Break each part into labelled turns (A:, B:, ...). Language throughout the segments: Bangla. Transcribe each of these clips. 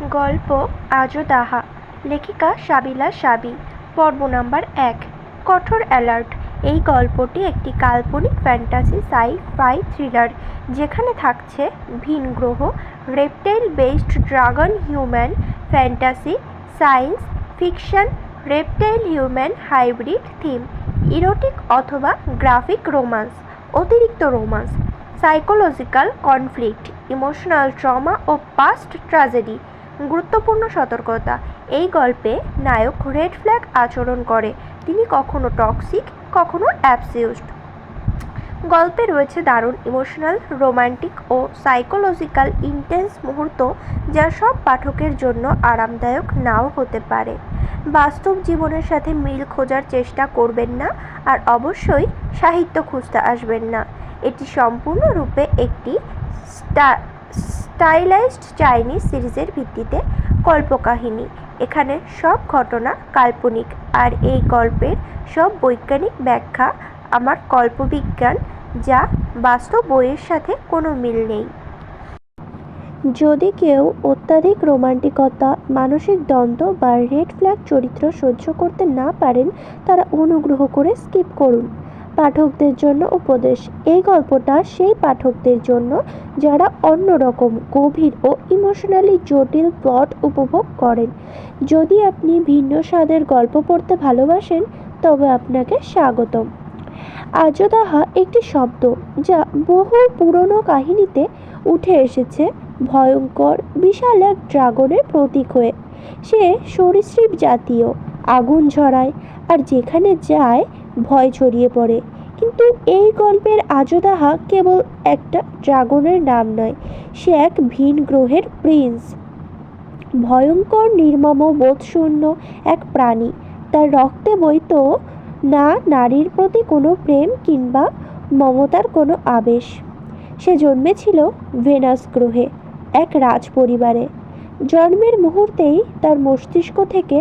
A: গল্প আজোদাহা, লেখিকা সাবিলা সাবি। পর্ব নাম্বার ১। কঠোর অ্যালার্ট। এই গল্পটি একটি কাল্পনিক ফ্যান্টাসি সাই-ফাই থ্রিলার, যেখানে থাকছে ভিনগ্রহ, reptile based dragon, human fantasy, science fiction, reptile human hybrid theme, erotic অথবা গ্রাফিক রোমান্স, অতিরিক্ত romance, psychological conflict, emotional trauma ও পাস্ট ট্র্যাজেডি। গুরুত্বপূর্ণ সতর্কতা: এই গল্পে নায়ক রেড ফ্ল্যাগ আচরণ করে। তিনি কখনো টক্সিক, কখনো অ্যাবসিউজড। গল্পে রয়েছে দারুণ ইমোশনাল, রোমান্টিক ও সাইকোলজিক্যাল ইন্টেন্স মুহূর্ত, যা সব পাঠকের জন্য আরামদায়ক নাও হতে পারে। বাস্তব জীবনের সাথে মিল খোঁজার চেষ্টা করবেন না, আর অবশ্যই সাহিত্য খুঁজতে আসবেন না। এটি সম্পূর্ণরূপে একটি স্টাইলাইজড চাইনিজ সিরিজের ভিত্তিতে কল্পকাহিনী। এখানে সব ঘটনা কাল্পনিক, আর এই গল্পের সব বৈজ্ঞানিক ব্যাখ্যা আমার কল্পবিজ্ঞান, যা বাস্তব বইয়ের সাথে কোনো মিল নেই। যদি কেউ অত্যাধিক রোমান্টিকতা, মানসিক দ্বন্দ্ব বা রেড ফ্ল্যাগ চরিত্র সহ্য করতে না পারেন, তারা অনুগ্রহ করে স্কিপ করুন। পাঠকদের জন্য উপদেশ: এই গল্পটা সেই পাঠকদের জন্য যারা অন্যরকম, গভীর ও ইমোশনালি জটিল প্লট উপভোগ করেন। যদি আপনি ভিন্ন স্বাদের গল্প পড়তে ভালোবাসেন, তবে আপনাকে স্বাগতম। আজোদাহা একটি শব্দ যা বহু পুরনো কাহিনীতে উঠে এসেছে ভয়ঙ্কর বিশাল এক ড্রাগনের প্রতীক হয়ে। সে সরীসৃপ জাতীয়, আগুন ঝরায়, আর যেখানে যায় ভয় ছড়িয়ে পড়ে। কিন্তু এই গল্পের আজোদাহা কেবল একটা ড্রাগনের নাম নয়, সে এক ভিন গ্রহের প্রিন্স, ভয়ঙ্কর, নির্মম, বোধশূন্য এক প্রাণী। তার রক্তে বইত না নারীর প্রতি কোনো প্রেম কিংবা মমতার কোনো আবেশ। সে জন্মেছিল ভেনাস গ্রহে, এক রাজ পরিবারে। জন্মের মুহূর্তেই তার মস্তিষ্ক থেকে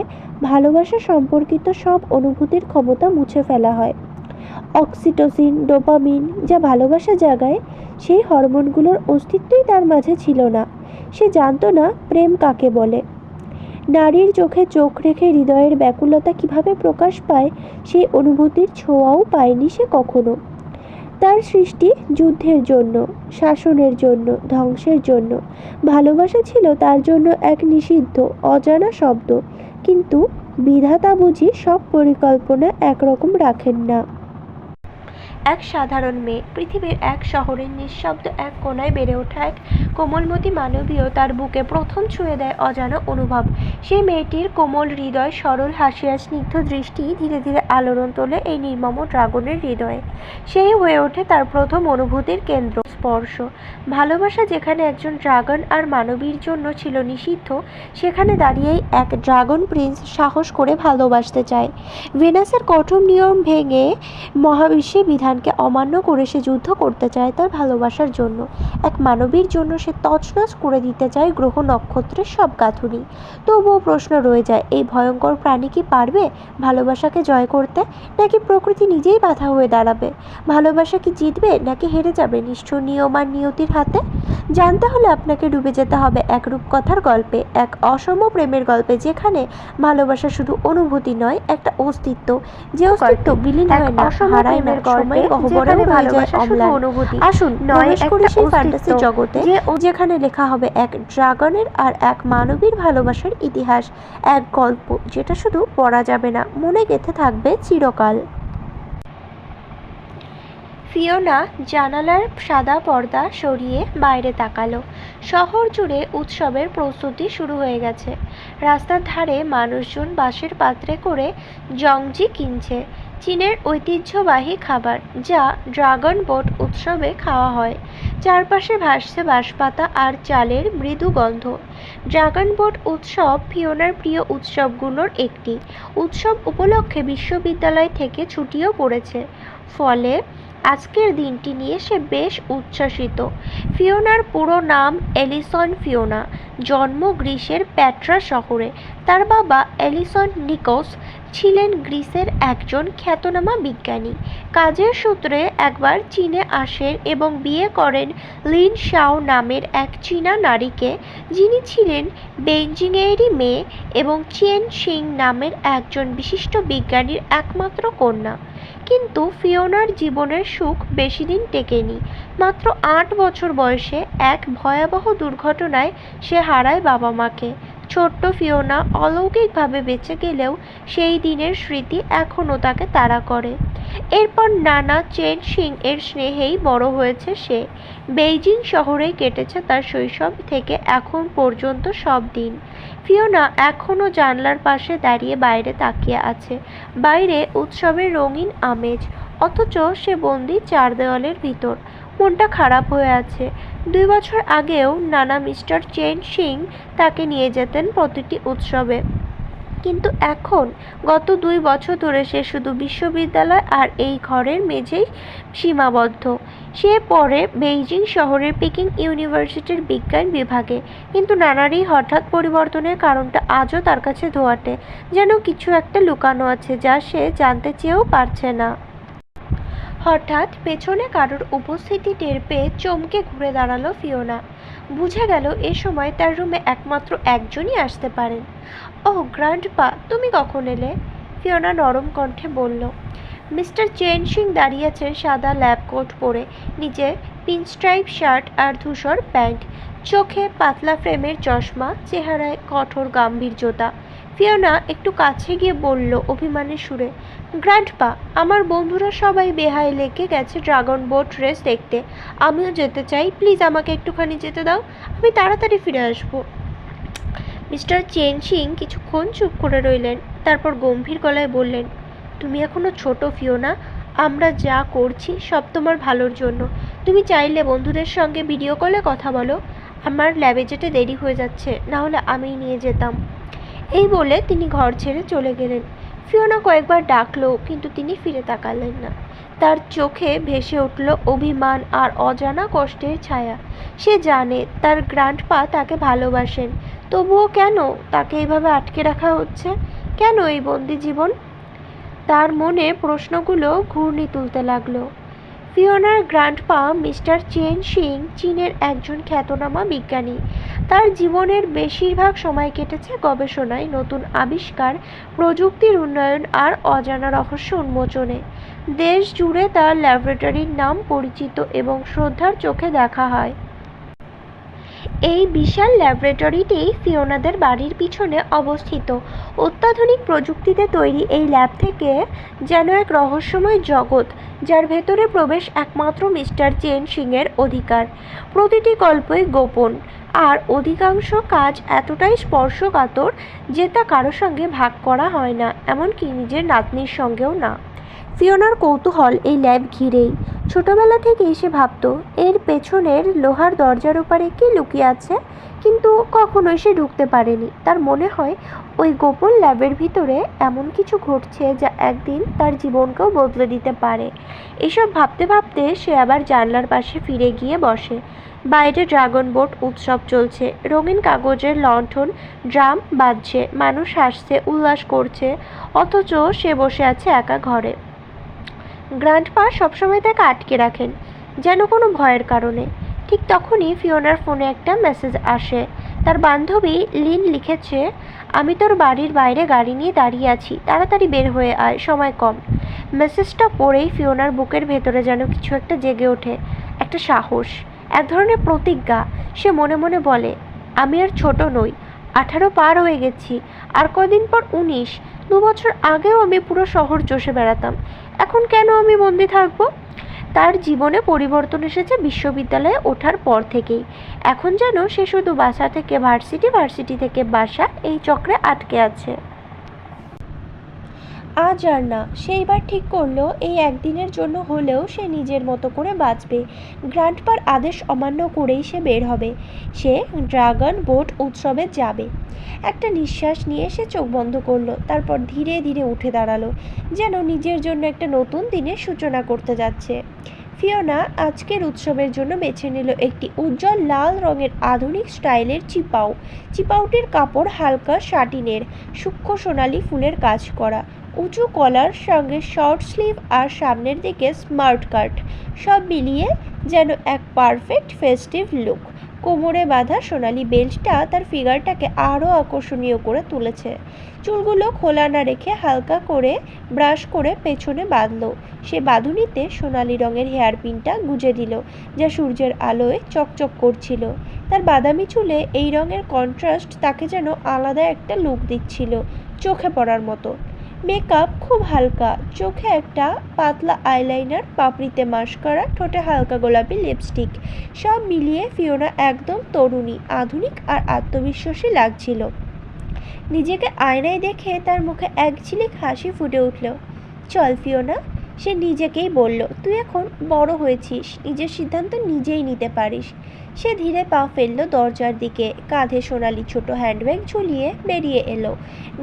A: ভালোবাসা সম্পর্কিত সব অনুভূতির ক্ষমতা মুছে ফেলা হয়। অক্সিটোসিন, ডোপামিন যা ভালোবাসা জাগায়, সেই হরমোনগুলোর অস্তিত্বই তার মাঝে ছিল না। সে জানত না প্রেম কাকে বলে, নারীর চোখে চোখ রেখে হৃদয়ের ব্যাকুলতা কিভাবে প্রকাশ পায়, সেই অনুভূতির ছোঁয়াও পায়নি সে কখনো। তার সৃষ্টি যুদ্ধের জন্য, শাসনের জন্য, ধ্বংসের জন্য। ভালোবাসা ছিল তার জন্য এক নিষিদ্ধ, অজানা শব্দ। কিন্তু বিধাতা বুঝি সব পরিকল্পনা একরকম রাখেন না। এক সাধারণ মেয়ে, পৃথিবীর এক শহরের নিঃশব্দ এক কোণায় বেড়ে ওঠা এক কোমলমতি মানবীয়, তার বুকে প্রথম ছুঁয়ে দেয় অজানা অনুভব। সেই মেয়েটির কোমল হৃদয়, সরল হাসি আর স্নিগ্ধ দৃষ্টি ধীরে ধীরে আলোড়ন তোলে এই নির্মম ড্রাগনের হৃদয়ে। সেই হয়ে ওঠে তার প্রথম অনুভূতির কেন্দ্র। স্পর্শ। ভালোবাসা যেখানে একজন ড্রাগন আর মানবীর জন্য ছিল নিষিদ্ধ, সেখানে দাঁড়িয়েই এক ড্রাগন প্রিন্স সাহস করে ভালোবাসতে চায়। ভেনাসের কঠোর নিয়ম ভেঙে মহাবিশ্বে বিধানকে অমান্য করে সে যুদ্ধ করতে চায় তার ভালোবাসার জন্য। এক মানবীর জন্য সে তছনছ করে দিতে চায় গ্রহ নক্ষত্রের সব গাঁথুনি। তবুও প্রশ্ন রয়ে যায়, এই ভয়ঙ্কর প্রাণী কি পারবে ভালোবাসাকে জয় করতে, নাকি প্রকৃতি নিজেই বাধা হয়ে দাঁড়াবে? ভালোবাসা কি জিতবে, নাকি হেরে যাবে নিষ্ঠুর নিয়ম আর নিয়তির হাতে? জানতে হলে আপনাকে ডুবে যেতে হবে এক রূপকথার গল্পে, এক অসম প্রেমের গল্পে, যেখানে ভালোবাসা শুধু অনুভূতি নয়, একটা অস্তিত্ব, যে অস্তিত্ব বিলীন হয় না, হারায় না, সময়ের গহ্বরেও রয়ে যায় অম্লান। আসুন প্রবেশ করি সেই ফ্যান্টাসি জগতে, যেখানে লেখা হবে এক ড্রাগনের আর এক মানবীর ভালোবাসার ইতিহাস। এক গল্প যেটা শুধু পড়া যাবে না, মনে গেঁথে থাকবে চিরকাল। ফিওনা জানালার সাদা পর্দা সরিয়ে বাইরে তাকালো। শহর জুড়ে উৎসবের প্রস্তুতি শুরু হয়ে গেছে। রাস্তার ধারে মানুষজন বাঁশের পাত্রে করে জংজি কিনছে, চীনের ঐতিহ্যবাহী খাবার, যা ড্রাগন বোট উৎসবে খাওয়া হয়। চারপাশে ভাসছে বাঁশপাতা আর চালের মৃদু গন্ধ। ড্রাগন বোট উৎসব ফিওনার প্রিয় উৎসবগুলোর একটি। উৎসব উপলক্ষে বিশ্ববিদ্যালয় থেকে ছুটিও পড়েছে, ফলে আজকের দিনটি নিয়ে সে বেশ উচ্ছ্বসিত। ফিওনার পুরো নাম এলিসন ফিওনা, জন্ম গ্রিসের প্যাট্রা শহরে। তার বাবা এলিসন নিকোস ছিলেন গ্রিসের একজন খ্যাতনামা বিজ্ঞানী। কাজের সূত্রে একবার চীনে আসেন এবং বিয়ে করেন লিন শাও নামের এক চীনা নারীকে, যিনি ছিলেন বেইজিংয়েরই মেয়ে এবং চেন শিং নামের একজন বিশিষ্ট বিজ্ঞানীর একমাত্র কন্যা। কিন্তু ফিওনার জীবনের সুখ বেশিদিন টেকেনি। মাত্র ৮ বছর বয়সে এক ভয়াবহ দুর্ঘটনায় সে হারায় বাবা মাকে। ছোট্ট ফিওনা অলৌকিকভাবে বেঁচে গেলেও সেই দিনের স্মৃতি এখনও তাকে তাড়া করে। এরপর নানা চেন শিং এর স্নেহেই বড় হয়েছে সে। বেইজিং শহরেই কেটেছে তার শৈশব থেকে এখন পর্যন্ত সব দিন। ফিওনা এখনও জানলার পাশে দাঁড়িয়ে বাইরে তাকিয়ে আছে। বাইরে উৎসবের রঙিন আমেজ, অথচ সে বন্দি ৪ দেওয়ালের ভিতর। মনটা খারাপ হয়ে আছে। ২ বছর আগেও নানা মিস্টার চেন শিং তাকে নিয়ে যেতেন প্রতিটি উৎসবে, কিন্তু এখন গত ২ বছর ধরে সে শুধু বিশ্ববিদ্যালয় আর এই ঘরের মেঝেই সীমাবদ্ধ। সে পড়ে বেইজিং শহরের পিকিং ইউনিভার্সিটির বিজ্ঞান বিভাগে, কিন্তু নানারই হঠাৎ পরিবর্তনের কারণটা আজও তার কাছে ধোঁয়াটে। যেন কিছু একটা লুকানো আছে যা সে জানতে চেয়েও পারছে না। হঠাৎ পেছনে কারোর উপস্থিতি টের পেয়ে চমকে ঘুরে দাঁড়ালো ফিওনা। বুঝে গেল এ সময় তার রুমে একমাত্র একজনই আসতে পারেন। ওহ গ্র্যান্ডপা, তুমি কখন এলে? ফিওনা নরম কণ্ঠে বলল। মিস্টার চেন সিং দাঁড়িয়ে আছেন সাদা ল্যাব কোট পরে, নিচে পিনস্ট্রাইপ শার্ট আর ধূসর প্যান্ট, চোখে পাতলা ফ্রেমের চশমা, চেহারায় কঠোর গাম্ভীর্যতা। ফিওনা একটু কাছে গিয়ে বলল অভিমানের সুরে, গ্র্যান্ডপা, আমার বন্ধুরা সবাই বেহায় লেগে গেছে ড্রাগন বোট রেস দেখতে। আমিও যেতে চাই, প্লিজ আমাকে একটুখানি যেতে দাও, আমি তাড়াতাড়ি ফিরে আসবো। মিস্টার চেন সিং কিছুক্ষণ চুপ করে রইলেন, তারপর গম্ভীর গলায় বললেন, তুমি এখনো ছোট ফিওনা, আমরা যা করছি সব তোমার ভালোর জন্য। তুমি চাইলে বন্ধুদের সঙ্গে ভিডিও কলে কথা বলো। আমার ল্যাবে যেতে দেরি হয়ে যাচ্ছে, না হলে আমিই নিয়ে যেতাম। এই বলে তিনি ঘর ছেড়ে চলে গেলেন। ফিওনা কয়েকবার ডাকলো, কিন্তু তিনি ফিরে তাকালেন না। তার চোখে ভেসে উঠল অভিমান আর অজানা কষ্টের ছায়া। সে জানে তার গ্র্যান্ডপা তাকে ভালোবাসেন, তবুও কেন তাকে এইভাবে আটকে রাখা হচ্ছে? কেন এই বন্দি জীবন? তার মনে প্রশ্নগুলো ঘূর্ণি তুলতে লাগলো। ফিওনার গ্র্যান্ডপা মিস্টার চেন সিং চীনের একজন খ্যাতনামা বিজ্ঞানী। তার জীবনের বেশিরভাগ সময় কেটেছে গবেষণায়, নতুন আবিষ্কার, প্রযুক্তির উন্নয়ন আর অজানা রহস্য উন্মোচনে। দেশ জুড়ে তার ল্যাবরেটরির নাম পরিচিত এবং শ্রদ্ধার চোখে দেখা হয়। এই বিশাল ল্যাবরেটরিটি ফিওনাদের বাড়ির পিছনে অবস্থিত। অত্যাধুনিক প্রযুক্তিতে তৈরি এই ল্যাব থেকে যেন এক রহস্যময় জগৎ, যার ভেতরে প্রবেশ একমাত্র মিস্টার চেন সিংয়ের অধিকার। প্রতিটি গল্পই গোপন, আর অধিকাংশ কাজ এতটাই স্পর্শকাতর যে তা কারো সঙ্গে ভাগ করা হয় না, এমনকি নিজের নাতনির সঙ্গেও না। ফিওনার কৌতূহল এই ল্যাব ঘিরেই। ছোটবেলা থেকেই সে ভাবত এর পেছনের লোহার দরজার ওপারে কি লুকিয়ে আছে, কিন্তু কখনোই সে ঢুকতে পারেনি। তার মনে হয় ওই গোপন ল্যাবের ভিতরে এমন কিছু ঘটছে যা একদিন তার জীবনকেও বদলে দিতে পারে। এসব ভাবতে ভাবতে সে আবার জানলার পাশে ফিরে গিয়ে বসে। বাইরে ড্রাগন বোট উৎসব চলছে, রঙিন কাগজের লণ্ঠন, ড্রাম বাজছে, মানুষ হাসছে, উল্লাস করছে, অথচ সে বসে আছে একা ঘরে। গ্র্যান্ডপা সবসময় তাকে আটকে রাখেন, যেন কোনো ভয়ের কারণে। ঠিক তখনই ফিওনার ফোনে একটা মেসেজ আসে। তার বান্ধবী লিন লিখেছে, আমি তোর বাড়ির বাইরে গাড়ি নিয়ে দাঁড়িয়ে আছি, তাড়াতাড়ি বের হয়ে আয়, সময় কম। মেসেজটা পড়েই ফিওনার বুকের ভেতরে যেন কিছু একটা জেগে ওঠে, একটা সাহস, এক ধরনের প্রতিজ্ঞা। সে মনে মনে বলে, আমি আর ছোট নই, 18 পার হয়ে গেছি, আর কদিন পর 19। 2 বছর আগেও আমি পুরো শহর চষে বেড়াতাম, এখন কেন আমি বন্দি থাকবো? তার জীবনে পরিবর্তন এসেছে বিশ্ববিদ্যালয়ে ওঠার পর থেকেই। এখন যেন সে শুধু বাসা থেকে ভার্সিটি, ভার্সিটি থেকে বাসা, এই চক্রে আটকে আছে। আজ আর না, সে এবার ঠিক করলো এই একদিনের জন্য হলেও সে নিজের মতো করে বাঁচবে। গ্র্যান্ডপার আদেশ অমান্য করেই সে বের হবে। সে ড্রাগন বোট উৎসবে যাবে। একটা নিঃশ্বাস নিয়ে সে চোখ বন্ধ করলো, তারপর ধীরে ধীরে উঠে দাঁড়ালো, যেন নিজের জন্য একটা নতুন দিনের সূচনা করতে যাচ্ছে। ফিওনা আজকের উৎসবের জন্য বেছে নিল একটি উজ্জ্বল লাল রঙের আধুনিক স্টাইলের চিপাও। চিপাওটির কাপড় হালকা শাটিনের, সূক্ষ্ম সোনালি ফুলের কাজ করা, উঁচু কলার সঙ্গে শর্ট স্লিভ আর সামনের দিকে স্মার্ট কাট, সব মিলিয়ে যেন এক পারফেক্ট ফেস্টিভ লুক। কোমরে বাঁধা সোনালি বেল্টটা তার ফিগারটাকে আরও আকর্ষণীয় করে তুলেছে। চুলগুলো খোলা না রেখে হালকা করে ব্রাশ করে পেছনে বাঁধল। সে বাঁধুনিতে সোনালি রঙের হেয়ারপিনটা গুঁজে দিল, যা সূর্যের আলোয় চকচক করছিল। তার বাদামি চুলে এই রঙের কন্ট্রাস্ট তাকে যেন আলাদা একটা লুক দিচ্ছিল, চোখে পড়ার মতো। মেকআপ খুব হালকা, চোখে একটা পাতলা আইলাইনার, পাপড়িতে মাস্কারা, ঠোঁটে হালকা গোলাপি লিপস্টিক, সব মিলিয়ে ফিওনা একদম তরুণী, আধুনিক আর আত্মবিশ্বাসী লাগছিল। নিজেকে আয়নায় দেখে তার মুখে এক ঝিলিক হাসি ফুটে উঠল। চল ফিওনা, সে নিজেকেই বলল, তুই এখন বড় হয়েছিস, নিজের সিদ্ধান্ত নিজেই নিতে পারিস। সে ধীরে পা ফেলল দরজার দিকে, কাঁধে সোনালি ছোট হ্যান্ডব্যাগ ঝুলিয়ে বেরিয়ে এলো।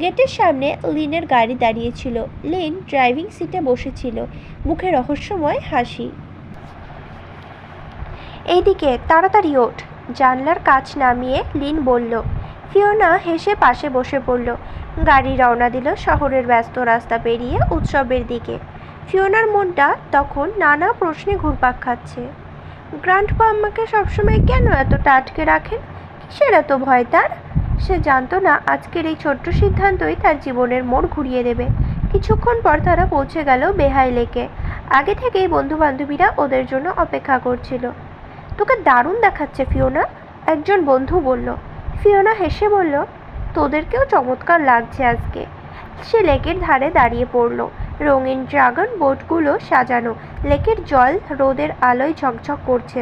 A: গেটের সামনে লিনের গাড়ি দাঁড়িয়েছিল। লিন ড্রাইভিং সিটে বসেছিল, মুখে রহস্যময় হাসি। এইদিকে তাড়াতাড়ি ওঠ, জানলার কাচ নামিয়ে লিন বলল। ফিওনা হেসে পাশে বসে পড়ল। গাড়ি রওনা দিল শহরের ব্যস্ত রাস্তা পেরিয়ে উৎসবের দিকে। ফিওনার মনটা তখন নানা প্রশ্নে ঘুরপাক খাচ্ছে। গ্র্যান্ডপা আমাকে সবসময় কেন এতটা আটকে রাখেন? কিসের এত ভয় তার? সে জানতো না আজকের এই ছোট্ট সিদ্ধান্তই তার জীবনের মোড় ঘুরিয়ে দেবে। কিছুক্ষণ পর তারা পৌঁছে গেল বেহাই লেকে। আগে থেকেই বন্ধু বান্ধবীরা ওদের জন্য অপেক্ষা করছিল। তোকে দারুণ দেখাচ্ছে ফিওনা, একজন বন্ধু বলল। ফিওনা হেসে বলল, তোদেরকেও চমৎকার লাগছে আজকে। সে লেকের ধারে দাঁড়িয়ে পড়ল। রঙিন ড্রাগন বোটগুলো সাজানো, লেকের জল রোদের আলোয় ঝকঝক করছে।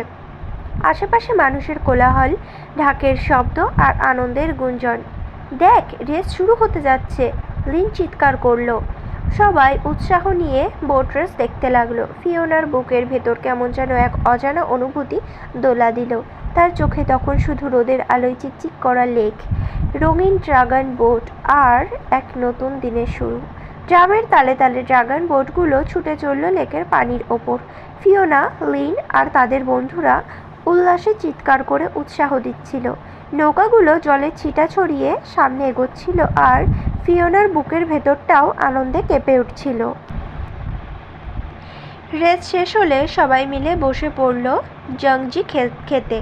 A: আশেপাশে মানুষের কোলাহল, ঢাকের শব্দ আর আনন্দের গুঞ্জন। দেখ, রেস শুরু হতে যাচ্ছে, লিন চিৎকার করলো। সবাই উৎসাহ নিয়ে বোট রেস দেখতে লাগলো। ফিওনার বুকের ভেতর কেমন যেন এক অজানা অনুভূতি দোলা দিল। তার চোখে তখন শুধু রোদের আলোয় চিকচিক করা লেক, রঙিন ড্রাগন বোট আর এক নতুন দিনের শুরু। ড্রামের তালে তালে ড্রাগন বোটগুলো ছুটে চলল লেকের পানির ওপর। ফিওনা, লিন আর তাদের বন্ধুরা উল্লাসে চিৎকার করে উৎসাহ দিচ্ছিল। নৌকাগুলো জলে ছিটা ছড়িয়ে সামনে এগোচ্ছিল আর ফিওনার বুকের ভেতরটাও আনন্দে কেঁপে উঠছিল। রেস শেষ হলে সবাই মিলে বসে পড়ল জংজি খেতে।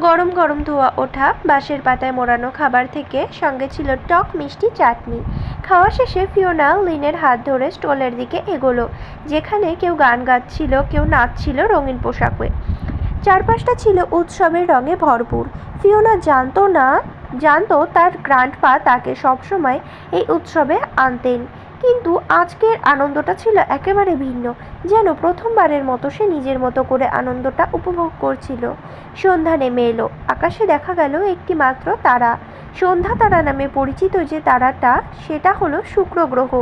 A: গরম গরম ধোয়া ওঠা বাঁশের পাতায় মোড়ানো খাবার থেকে সঙ্গে ছিল টক মিষ্টি চাটনি। খাওয়া শেষে ফিওনা লিনের হাত ধরে স্টলের দিকে এগোলো, যেখানে কেউ গান গাচ্ছিল, কেউ নাচছিল রঙিন পোশাকে। চারপাশটা ছিল উৎসবের রঙে ভরপুর। ফিওনা জানতো তার গ্র্যান্ডপা তাকে সবসময় এই উৎসবে আনতেন, কিন্তু আজকের আনন্দটা ছিল একেবারে ভিন্ন। যেন প্রথমবারের মতো সে নিজের মতো করে আনন্দটা উপভোগ করছিল। সন্ধ্যা নেমে এলো। আকাশে দেখা গেল একটি মাত্র তারা, সন্ধ্যা তারা নামে পরিচিত যে তারাটা, সেটা হলো শুক্র গ্রহ,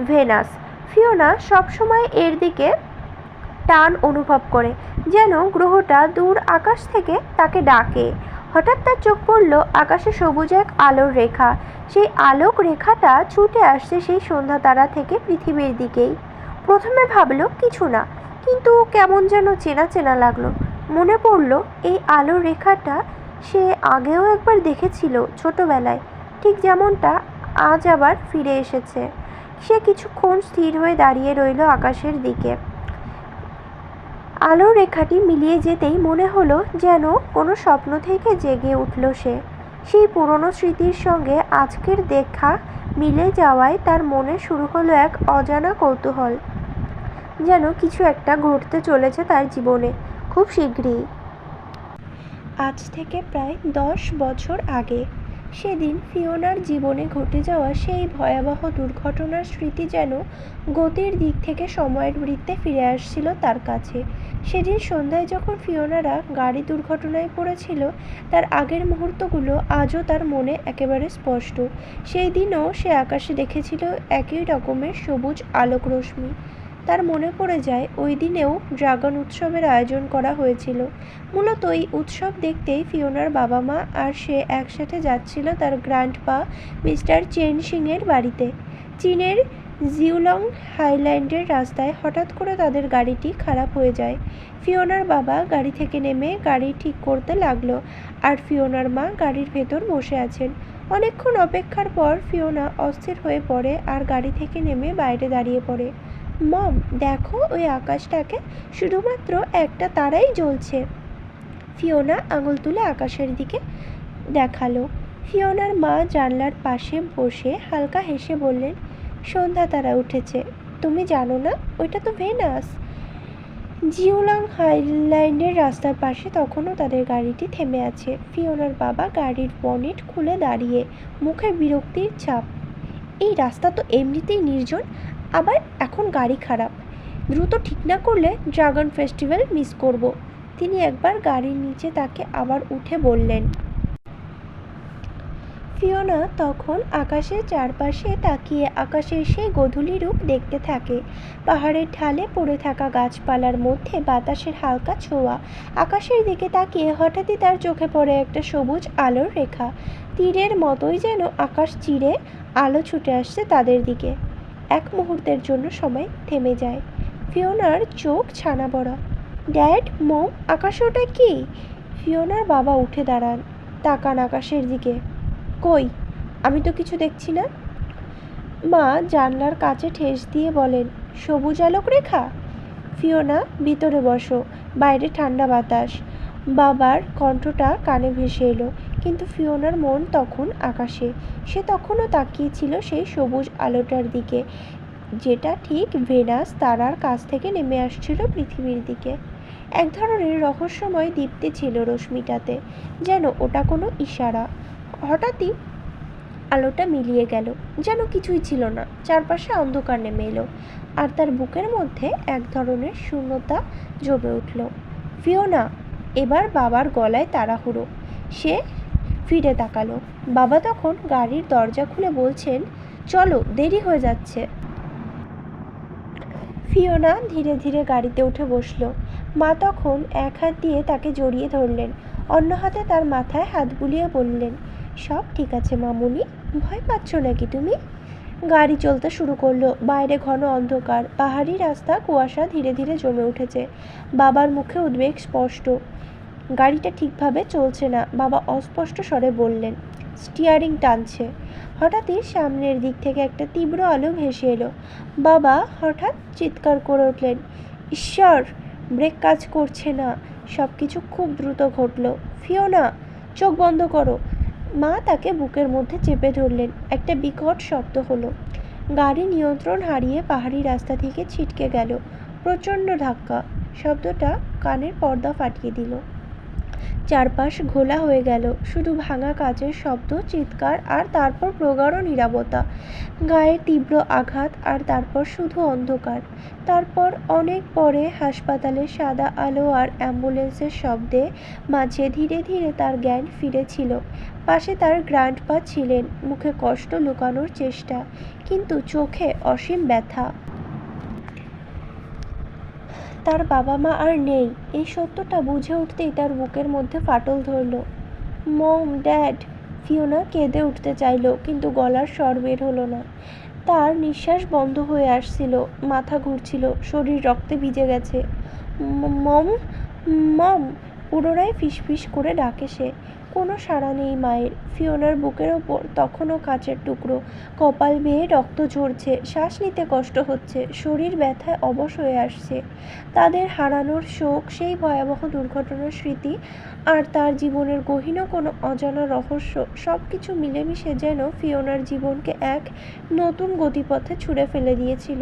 A: ভেনাস। ফিওনা সবসময় এর দিকে টান অনুভব করে, যেন গ্রহটা দূর আকাশ থেকে তাকে ডাকে। হঠাৎ তার চোখ পড়ল আকাশে সবুজ এক আলোর রেখা। সেই আলোক রেখাটা ছুটে আসছে সেই সন্ধ্যা তারা থেকে পৃথিবীর দিকেই। প্রথমে ভাবল কিছু না, কিন্তু কেমন যেন চেনা চেনা লাগলো। মনে পড়ল এই আলোর রেখাটা সে আগেও একবার দেখেছিল ছোটবেলায়, ঠিক যেমনটা আজ আবার ফিরে এসেছে। সে কিছুক্ষণ স্থির হয়ে দাঁড়িয়ে রইল আকাশের দিকে। আলোর রেখাটি মিলিয়ে যেতেই মনে হলো যেন কোনো স্বপ্ন থেকে জেগে উঠল সে। সেই পুরনো স্মৃতির সঙ্গে আজকের দেখা মিলে যাওয়ায় তার মনে শুরু হলো এক অজানা কৌতূহল, যেন কিছু একটা ঘটতে চলেছে তার জীবনে খুব শীঘ্রই। আজ থেকে প্রায় 10 বছর আগে, সেদিন ফিওনার জীবনে ঘটে যাওয়া সেই ভয়াবহ দুর্ঘটনার স্মৃতি যেন গতির দিক থেকে সময়ের বৃত্তে ফিরে আসছিল তার কাছে। সেদিন সন্ধ্যায় যখন ফিওনারা গাড়ি দুর্ঘটনায় পড়েছিল, তার আগের মুহূর্তগুলো আজও তার মনে একেবারে স্পষ্ট। সেই দিনও সে আকাশে দেখেছিল একই রকমের সবুজ আলোক রশ্মি। তার মনে পড়ে যায় ওই দিনেও ড্রাগন উৎসবের আয়োজন করা হয়েছিল। মূলত এই উৎসব দেখতেই ফিওনার বাবা মা আর সে একসাথে যাচ্ছিল তার গ্র্যান্ডপা মিস্টার চেন সিংয়ের বাড়িতে। চীনের জিউলং হাইল্যান্ডের রাস্তায় হঠাৎ করে তাদের গাড়িটি খারাপ হয়ে যায়। ফিওনার বাবা গাড়ি থেকে নেমে গাড়ি ঠিক করতে লাগলো, আর ফিওনার মা গাড়ির ভেতর বসে আছেন। অনেকক্ষণ অপেক্ষার পর ফিওনা অস্থির হয়ে পড়ে আর গাড়ি থেকে নেমে বাইরে দাঁড়িয়ে পড়ে। মম, দেখো ওই আকাশটাকে, শুধুমাত্র একটা তারাই জ্বলছে। ফিওনা আঙুল তুলে আকাশের দিকে দেখালো। ফিওনার মা জানলার পাশে বসে হালকা হেসে বললেন, সন্ধ্যা তারা উঠেছে, তুমি জানো না ওইটা তো ভেনাস। জিউলাং হাইল্যান্ডের রাস্তার পাশে তখনও তাদের গাড়িটি থেমে আছে। ফিওনার বাবা গাড়ির বনেট খুলে দাঁড়িয়ে, মুখে বিরক্তির ছাপ। এই রাস্তা তো এমনিতেই নির্জন, আবার এখন গাড়ি খারাপ। দ্রুত ঠিক না করলে ড্রাগন ফেস্টিভ্যাল মিস করব। তিনি একবার গাড়ির নিচে তাকে আবার উঠে বললেন। ফিওনা তখন আকাশের চারপাশে তাকিয়ে আকাশের সেই গোধূলি রূপ দেখতে থাকে। পাহাড়ের ঢালে পড়ে থাকা গাছপালার মধ্যে বাতাসের হালকা ছোঁয়া। আকাশের দিকে তাকিয়ে হঠাৎই তার চোখে পড়ে একটা সবুজ আলোর রেখা। তীরের মতোই যেন আকাশ চিরে আলো ছুটে আসছে তাদের দিকে। এক মুহূর্তের জন্য সময় থেমে যায়। ফিওনার চোখ ছানা বড়া। ড্যাড, মম, আকাশে ওটা কি? ফিওনার বাবা উঠে দাঁড়ান, তাকান আকাশের দিকে। কই, আমি তো কিছু দেখছি না। মা জানলার কাছে ঠেস দিয়ে বলেন, সবুজ আলোক রেখা। ফিওনা, ভিতরে বসো, বাইরে ঠান্ডা বাতাস। বাবার কণ্ঠটা কানে ভেসে এলো, কিন্তু ফিওনার মন তখন আকাশে। সে তখনও তাকিয়েছিল সেই সবুজ আলোটার দিকে, যেটা ঠিক ভেনাস তারার কাছ থেকে নেমে আসছিল পৃথিবীর দিকে। এক ধরনের রহস্যময় দীপ্তি ছিল রশ্মিটাতে, যেন ওটা কোনো ইশারা। হঠাৎই আলোটা মিলিয়ে গেল, যেন কিছুই ছিল না। চারপাশে অন্ধকার নেমে এলো, আর তার বুকের মধ্যে এক ধরনের শূন্যতা জমে উঠল। ফিওনা, এবার বাবার গলায় তাড়াহুড়ো। সে ফিরে তাকালো। বাবা তখন গাড়ির দরজা খুলে বলছেন, চলো, দেরি হয়ে যাচ্ছে। ফিওনা ধীরে ধীরে গাড়িতে উঠে বসলো। মা তখন এক হাত দিয়ে তাকে জড়িয়ে ধরলেন, অন্য হাতে তার মাথায় হাত বুলিয়ে বললেন, সব ঠিক আছে মামুনি, ভয় পাচ্ছ নাকি তুমি? গাড়ি চলতে শুরু করলো। বাইরে ঘন অন্ধকার, পাহাড়ি রাস্তা, কুয়াশা ধীরে ধীরে জমে উঠেছে। বাবার মুখে উদ্বেগ স্পষ্ট। গাড়িটা ঠিকভাবে চলছে না, বাবা অস্পষ্ট স্বরে বললেন। স্টিয়ারিং টানছে। হঠাৎই সামনের দিক থেকে একটা তীব্র আলো ভেসে এলো। বাবা হঠাৎ চিৎকার করে উঠলেন, ঈশ্বর, ব্রেক কাজ করছে না। সব কিছু খুব দ্রুত ঘটল। ফিওনা, চোখ বন্ধ করো। মা তাকে বুকের মধ্যে চেপে ধরলেন। একটা বিকট শব্দ হলো। গাড়ি নিয়ন্ত্রণ হারিয়ে পাহাড়ি রাস্তা থেকে ছিটকে গেল। প্রচণ্ড ধাক্কা। শব্দটা কানের পর্দা ফাটিয়ে দিল। চারপাশ ঘোলা হয়ে গেল, শুধু ভাঙা কাচের শব্দ, চিৎকার, আর তারপর প্রগাঢ় নীরবতা। গায়ে তীব্র আঘাত, আর তারপর শুধু অন্ধকার। তারপর অনেক পরে হাসপাতালের সাদা আলো আর অ্যাম্বুলেন্সের শব্দে মাঝে ধীরে ধীরে তার জ্ঞান ফিরেছিল। পাশে তার গ্র্যান্ডপা ছিলেন, মুখে কষ্ট লুকানোর চেষ্টা, কিন্তু চোখে অসীম ব্যথা। তার বাবা মা আর নেই, এই সত্যটা বুঝে উঠতেই তার বুকের মধ্যে ফাটল ধরল। মম, ড্যাড। ফিওনা কেঁদে উঠতে চাইল, কিন্তু গলার স্বর বের হলো না। তার নিঃশ্বাস বন্ধ হয়ে আসছিল, মাথা ঘুরছিল, শরীর রক্তে ভিজে গেছে। মম, মম, পুনরায় ফিসফিস করে ডাকে সে। কোনো সাড়া নেই মায়ের। ফিওনার বুকের ওপর তখনও কাচের টুকরো, কপাল বেয়ে রক্ত ঝরছে, শ্বাস নিতে কষ্ট হচ্ছে, শরীর ব্যথায় অবশ হয়ে আসছে। তাদের হারানোর শোক, সেই ভয়াবহ দুর্ঘটনার স্মৃতি, আর তার জীবনের গহীন কোনো অজানা রহস্য, সব কিছু মিলেমিশে যেন ফিওনার জীবনকে এক নতুন গতিপথে ছুঁড়ে ফেলে দিয়েছিল।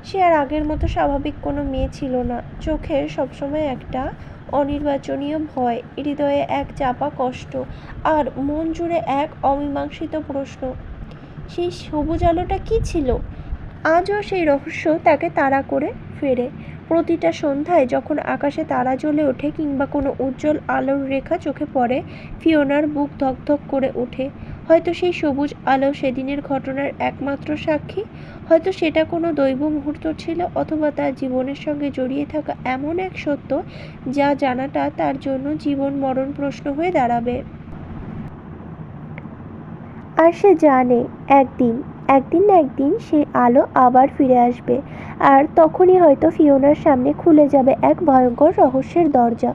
A: সে আর আগের মতো স্বাভাবিক কোনো মেয়ে ছিল না। চোখের সবসময় একটা অনির্বাচনীয় ভয়, হৃদয়ে এক চাপা কষ্ট, আর মন জুড়ে এক অমীমাংসিত প্রশ্ন, সেই সবুজ আলোটা কী ছিল? আজও সেই রহস্য তাকে তাড়া করে ফেরে। প্রতিটা সন্ধ্যায় যখন আকাশে তারা জ্বলে ওঠে কিংবা কোনো উজ্জ্বল আলোর রেখা চোখে পড়ে, ফিওনার বুক ধকধক করে ওঠে। হয়তো সেই সবুজ আলো সেদিনের ঘটনার একমাত্র সাক্ষী, হয়তো সেটা কোনো দৈব মুহূর্ত ছিল, অথবা তার জীবনের সঙ্গে জড়িয়ে থাকা এমন এক সত্য যা জানাটা তার জন্য জীবন মরণ প্রশ্ন হয়ে দাঁড়াবে। আর সে জানে একদিন, একদিন না একদিন সেই আলো আবার ফিরে আসবে, আর তখনই হয়তো ফিওনার সামনে খুলে যাবে এক ভয়ঙ্কর রহস্যের দরজা।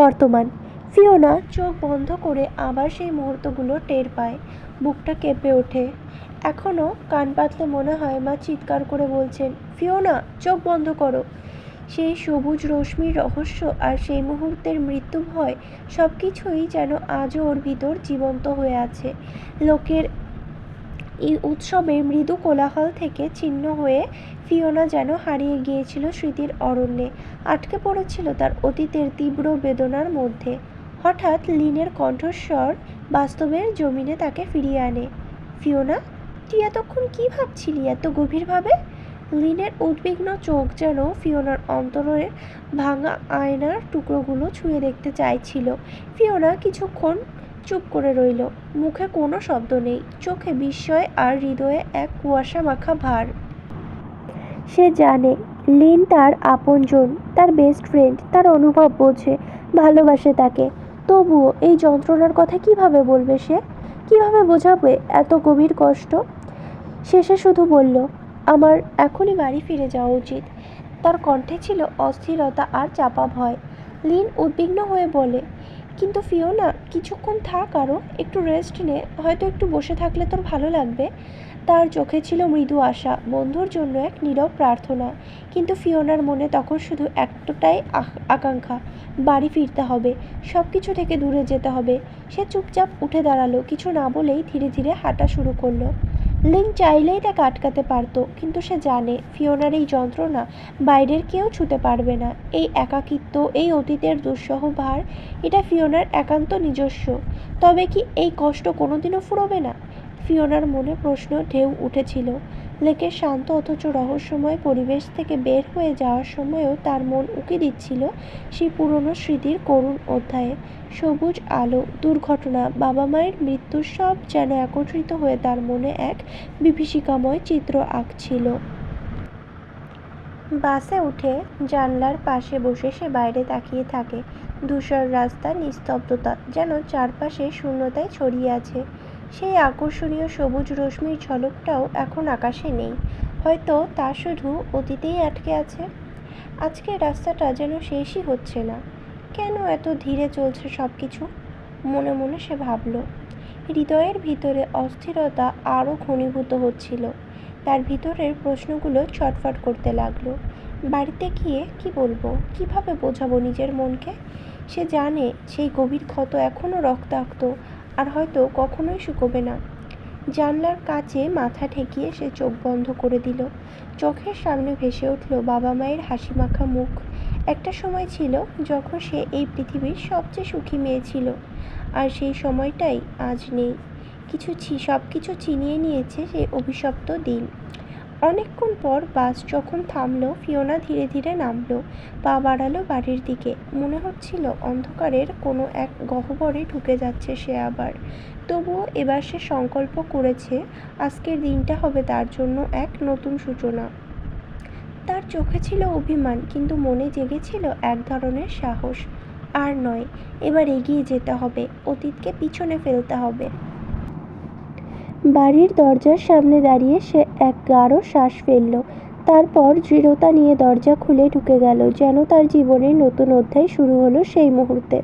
A: বর্তমান। ফিওনা চোখ বন্ধ করে আবার সেই মুহূর্তগুলো টের পায়। বুকটা কেঁপে ওঠে। এখনও কান পাতলে মনে হয় মা চিৎকার করে বলছেন, ফিওনা, চোখ বন্ধ করো। সেই সবুজ রশ্মির রহস্য আর সেই মুহূর্তের মৃত্যু ভয় সব কিছুই যেন আজও ওর ভিতর জীবন্ত হয়ে আছে। লোকের এই উৎসবের মৃদু কোলাহল থেকে ছিন্ন হয়ে ফিওনা যেন হারিয়ে গিয়েছিল স্মৃতির অরণ্যে, আটকে পড়েছিল তার অতীতের তীব্র বেদনার মধ্যে। হঠাৎ লিনের কণ্ঠস্বর বাস্তবের জমিনে তাকে ফিরিয়ে আনে। ফিওনা, তুই এতক্ষণ কি ভাবছিলি এত গভীরভাবে? লিনের উদ্বিগ্ন চোখ যেন ফিওনার অন্তরের ভাঙা আয়নার টুকরোগুলো ছুঁয়ে দেখতে চাইছিল। ফিওনা কিছুক্ষণ চুপ করে রইল। মুখে কোনো শব্দ নেই, চোখে বিস্ময় আর হৃদয়ে এক কুয়াশা মাখা ভার। সে জানে লিন তার আপনজন, তার বেস্ট ফ্রেন্ড, তার অনুভব বোঝে, ভালোবাসে তাকে। তবুও এই যন্ত্রণার কথা কিভাবে বলবে সে? কিভাবে বোঝাবে এত গভীর কষ্ট? শেষে শুধু বলল, আমার এখনই বাড়ি ফিরে যাওয়া উচিত। তার কণ্ঠে ছিল অস্থিরতা আর চাপা ভয়। লিন উদ্বিগ্ন হয়ে বলে, কিন্তু ফিওনা, কিছুক্ষণ থাক, আরও একটু রেস্ট নে, হয়তো একটু বসে থাকলে তোর ভালো লাগবে। তার চোখে ছিল মৃদু আশা, বন্ধুর জন্য এক নীরব প্রার্থনা। কিন্তু ফিওনার মনে তখন শুধু একটাই আকাঙ্ক্ষা, বাড়ি ফিরতে হবে, সব কিছু থেকে দূরে যেতে হবে। সে চুপচাপ উঠে দাঁড়ালো, কিছু না বলেই ধীরে ধীরে হাঁটা শুরু করলো। লিন চাইলেই তাকে আটকাতে পারত, কিন্তু সে জানে ফিওনার এই যন্ত্রণা বাইরের কেউ ছুঁতে পারবে না। এই একাকিত্ব, এই অতীতের দুঃসহ ভার, এটা ফিওনার একান্ত নিজস্ব। তবে কি এই কষ্ট কোনোদিনও ফুরোবে না? ফিওনার মনে প্রশ্ন ঢেউ উঠেছিল। লেকের শান্ত অথচ রহস্যময় পরিবেশ থেকে বের হয়ে যাওয়ার সময়ও তার মন উকি দিচ্ছিল সেই পুরনো স্মৃতির করুণ অধ্যায়ে। সবুজ আলো, দুর্ঘটনা, বাবা মায়ের মৃত্যু সব যেন একত্রিত হয়ে তার মনে এক বিভীষিকাময় চিত্র আঁকছিল। বাসে উঠে জানলার পাশে বসে সে বাইরে তাকিয়ে থাকে। ধূসর রাস্তা, নিস্তব্ধতা, যেন চারপাশে শূন্যতায় ছড়িয়ে আছে। সেই আকর্ষণীয় সবুজ রশ্মির ঝলকটাও এখন আকাশে নেই। হয়তো তা শুধু অতীতেই আটকে আছে। আজকের রাস্তাটা যেন শেষই হচ্ছে না। কেন এত ধীরে চলছে সব কিছু? মনে মনে সে ভাবল। হৃদয়ের ভিতরে অস্থিরতা আরও ঘনীভূত হচ্ছিল। তার ভিতরের প্রশ্নগুলো ছটফট করতে লাগলো। বাড়িতে গিয়ে কি বলবো, কিভাবে বোঝাবো নিজের মনকে? সে জানে সেই গভীর ক্ষত এখনও রক্তাক্ত, আর হয়তো কখনোই শুকোবে না। জানলার কাছে মাথা ঠেকিয়ে সে চোখ বন্ধ করে দিল। চোখের সামনে ভেসে উঠল বাবা মায়ের হাসিমাখা মুখ। একটা সময় ছিল যখন সে এই পৃথিবীর সবচেয়ে সুখী মেয়ে ছিল, আর সেই সময়টাই আজ নেই। সব কিছু ছিনিয়ে নিয়েছে সেই অভিশপ্ত দিন। অনেকক্ষণ পর বাস যখন থামলো, ফিওনা ধীরে ধীরে নামলো, পা বাড়ালো বাড়ির দিকে। মনে হচ্ছিল অন্ধকারের কোনো এক গহ্বরে ঢুকে যাচ্ছে সে আবার। তবুও এবার সে সংকল্প করেছে আজকের দিনটা হবে তার জন্য এক নতুন সূচনা। তার চোখে ছিল অভিমান, কিন্তু মনে জেগেছিল এক ধরনের সাহস। আর নয়, এবার এগিয়ে যেতে হবে, অতীতকে পিছনে ফেলতে হবে। বাড়ির দরজার সামনে দাঁড়িয়ে সে এক গাঢ় শ্বাস ফেলল। তারপর দৃঢ়তা নিয়ে দরজা খুলে ঢুকে গেল, যেন তার জীবনের নতুন অধ্যায় শুরু হলো সেই মুহূর্তে।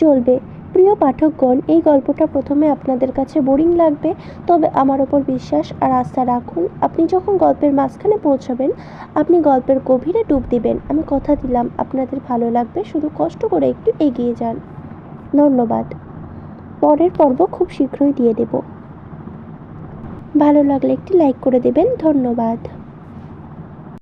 A: চলবে প্রিয় পাঠকগণ, এই গল্পটা প্রথমে আপনাদের কাছে বোরিং লাগবে, তবে আমার ওপর বিশ্বাস আর আস্থা রাখুন। আপনি যখন গল্পের মাঝখানে পৌঁছাবেন, আপনি গল্পের গভীরে ডুব দিবেন। আমি কথা দিলাম আপনাদের ভালো লাগবে, শুধু কষ্ট করে একটু এগিয়ে যান। ধন্যবাদ। পরের পর্ব খুব শীঘ্রই দিয়ে দেব। ভালো লাগলে একটি লাইক করে দেবেন। ধন্যবাদ।